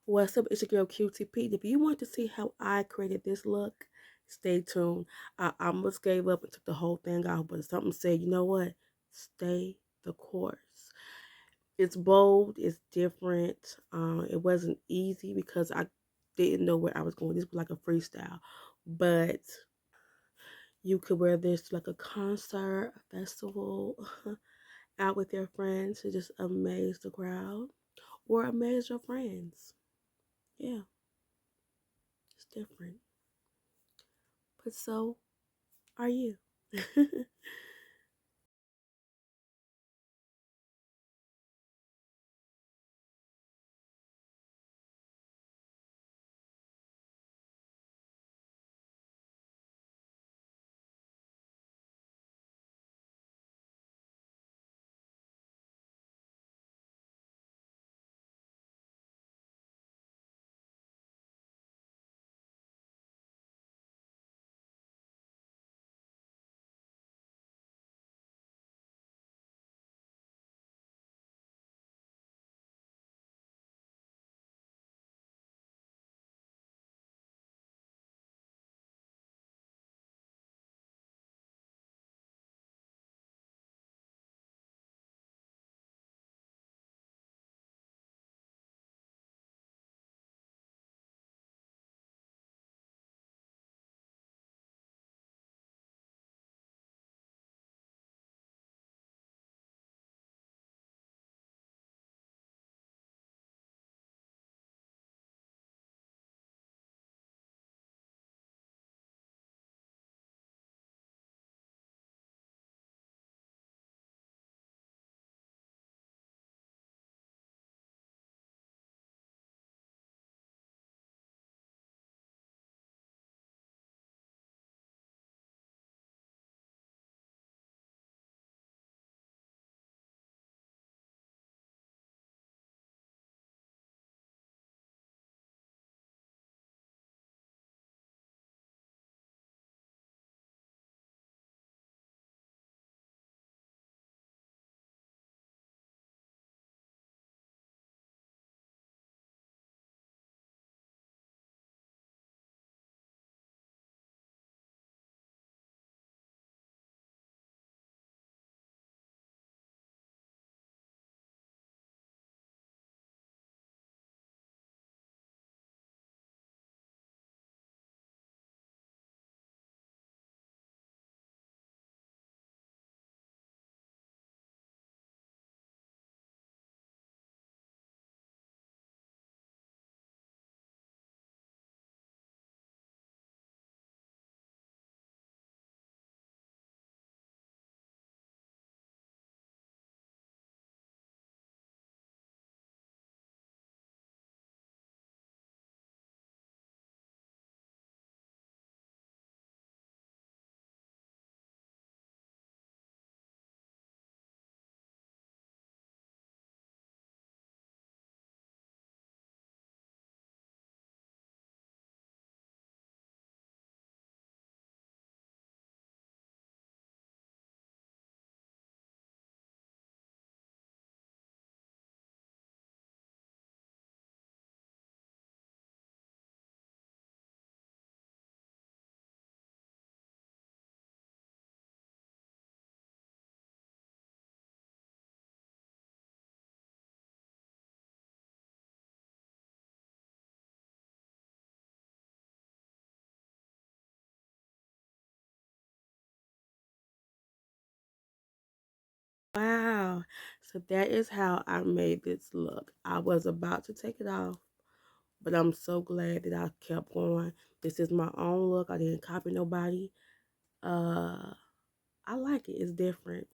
What's up? It's your girl QTP. If you want to see how I created this look, stay tuned. I almost gave up and took the whole thing off, but something said, you know what? Stay the course. It's bold. It's different. It wasn't easy because I didn't know where I was going. This was like a freestyle, but you could wear this to like a concert, a festival, out with your friends to just amaze the crowd or amaze your friends. Yeah, it's different. But so are you. Wow. So that is how I made this look. I was about to take it off, but I'm so glad that I kept going. This is my own look. I didn't copy nobody. Uh, I like it. It's different.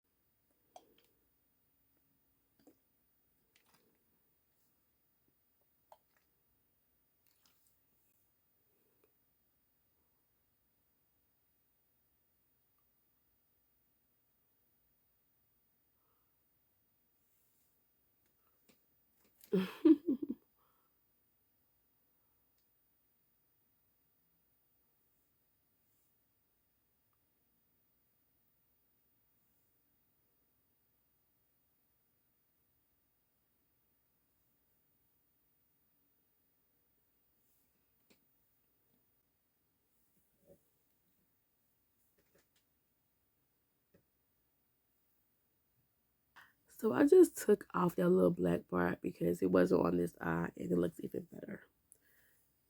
So I just took off that little black part because it wasn't on this eye and it looks even better.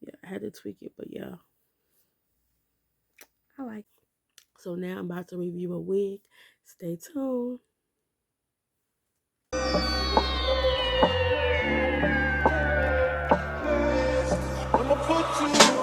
Yeah, I had to tweak it, but yeah, I like it. So now I'm about to review a wig. Stay tuned. I'ma put you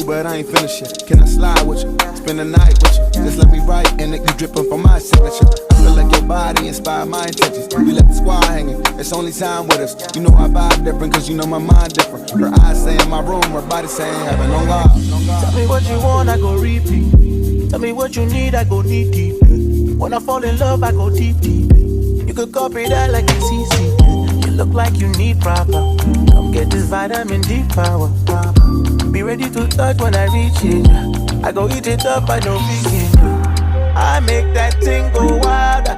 but I ain't finished yet. Can I slide with you? Spend the night with you? Just let me write and let you drippin' from my signature. I feel like your body inspired my intentions. We left the squad hanging, it's only time with us. You know I vibe different, cause you know my mind different. Her eyes say in my room, her body saying heaven on God. Tell me what you want, I go repeat. Tell me what you need, I go deep, deep. When I fall in love, I go deep, deep. You could copy that like it's easy. You look like you need proper. Come get this vitamin D power. Be ready to touch when I reach it. I go eat it up, I don't begin. I make that thing go wild.